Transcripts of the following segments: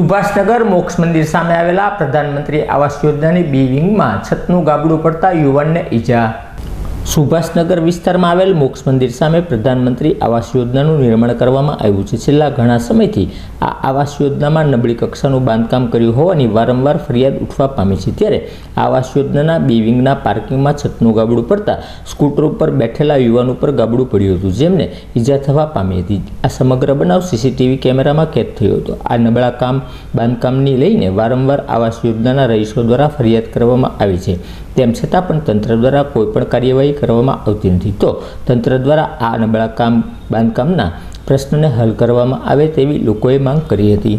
સુભાષનગર મોક્ષ મંદિર સામે આવેલા પ્રધાનમંત્રી આવાસ યોજનાની બી વિંગમાં છતનું ગાબડું પડતા યુવાનને ઈજા। સુભાષનગર વિસ્તારમાં આવેલ મોક્ષ મંદિર સામે પ્રધાનમંત્રી આવાસ યોજનાનું નિર્માણ કરવામાં આવ્યું છે। છેલ્લા ઘણા સમયથી આ આવાસ યોજનામાં નબળી કક્ષાનું બાંધકામ કર્યું હોવાની વારંવાર ફરિયાદ ઉઠવા પામી છે। ત્યારે આવાસ યોજનાના બી વિંગના પાર્કિંગમાં છતનું ગાબડું પડતા સ્કૂટર ઉપર બેઠેલા યુવાન ઉપર ગાબડું પડ્યું હતું, જેમને ઈજા થવા પામી હતી। આ સમગ્ર બનાવ સીસીટીવી કેમેરામાં કેદ થયો હતો। આ નબળા બાંધકામની લઈને વારંવાર આવાસ યોજનાના રહીશો દ્વારા ફરિયાદ કરવામાં આવી છે, તેમ છતાં પણ તંત્ર દ્વારા કોઈપણ કાર્યવાહી કરવામાં આવતી નથી। તો તંત્ર દ્વારા આ નબળા બાંધકામના પ્રશ્નને હલ કરવામાં આવે તેવી લોકોએ માંગ કરી હતી।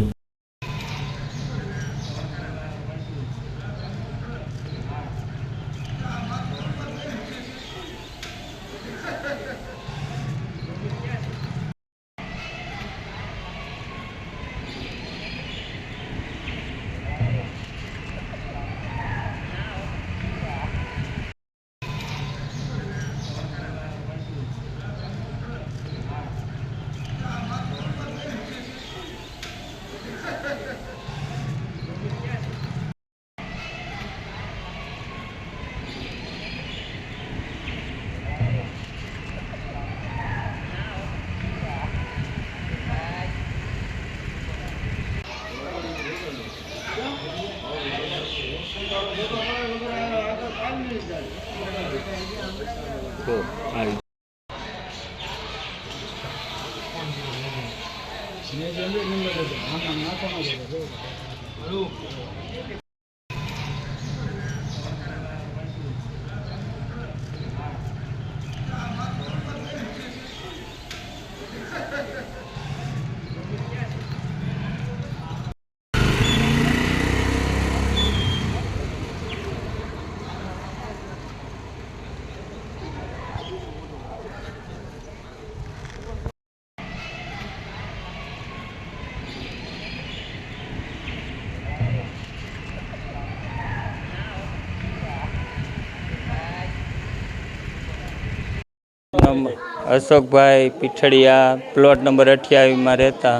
અશોકભાઈ પીઠડિયા, પ્લોટ નંબર 28 રહેતા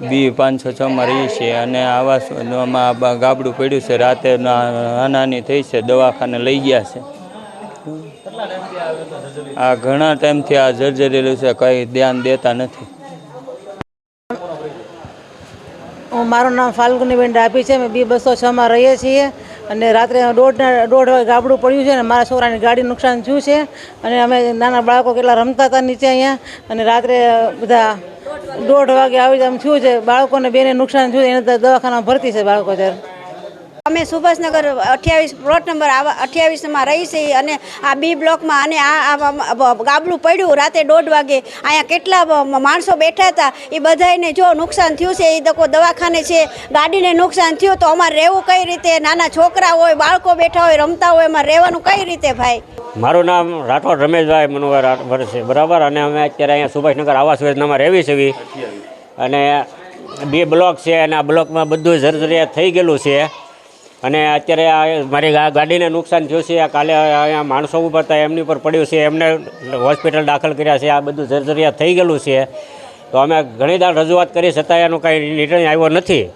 B506 માં રહીએ છીએ અને આવાસમાં ગાબડું પડ્યું છે। રાતે નાની થઈ છે, દવાખાને લઈ ગયા છે। આ ઘણા ટાઈમથી આ જર્જરેલું છે, કંઈ ધ્યાન દેતા નથી। મારું નામ ફાલ્ગુનીબેન ડાભી છે। અમે B206 માં રહીએ છીએ અને રાત્રે દોઢ વાગે ગાબડું પડ્યું છે અને મારા છોકરાની ગાડી નુકસાન થયું છે અને અમે નાના બાળકો કેટલા રમતા હતા નીચે અહીંયા અને રાત્રે બધા 1:30 વાગે આવી આમ થયું છે। બાળકોને બેને નુકસાન થયું, એને દવાખાનામાં ભરતી છે બાળકો ત્યારે। અમે સુભાષનગર 28 પ્લોટ નંબર 28 માં રહી છીએ અને આ બી બ્લોકમાં અને આ ગાબડું પડ્યું રાતે 1:30 વાગે। અહીંયા કેટલા માણસો બેઠા હતા, એ બધાને જો નુકસાન થયું છે, એ લોકો દવાખાને છે, ગાડીને નુકસાન થયું તો અમારે રહેવું કઈ રીતે? નાના છોકરા હોય, બાળકો બેઠા હોય, રમતા હોય, એમાં રહેવાનું કઈ રીતે ભાઈ? મારું નામ રાઠોડ રમેશભાઈ મનોહર છે, બરાબર। અને અમે અત્યારે અહીંયા સુભાષનગર આવાસ યોજનામાં રહેવી છીએ અને બે બ્લોક છે અને આ બ્લોકમાં બધું જર્જરિયાત થઈ ગયેલું છે અને અત્યારે મારી ગાડીને નુકસાન થયું છે। કાલે અહીંયા માણસો ઉપર હતા, એમની પર પડ્યું છે, એમને હોસ્પિટલ દાખલ કર્યા છે। આ બધું જર્જરિયાત થઈ ગયેલું છે। તો અમે ઘણી દાડ રજૂઆત કરી છતાં એનું કાંઈ નિર્ણય આવ્યો નથી।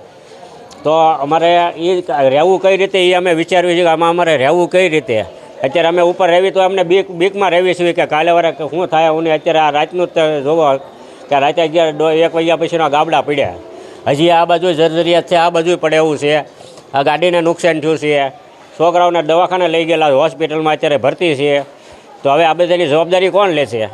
તો અમારે એ રહેવું કઈ રીતે એ અમે વિચારવી છે કે આમાં અમારે રહેવું કઈ રીતે? અત્યારે અમે ઉપર રહેવી તો અમને બીકમાં રહેવી છીએ કે કાલે વારે શું થાય હું અત્યારે આ રાતનું જ જોવો કે રાતે 1 વાગ્યા પછીના ગાબડા પડ્યા। હજી આ બાજુ જર્જરિયાત છે, આ બાજુ પડે એવું છે। આ ગાડીને નુકસાન થયું છે, છોકરાઓને દવાખાને લઈ ગયેલા હોસ્પિટલમાં અત્યારે ભરતી છે। તો હવે આ બધાની જવાબદારી કોણ લેશે?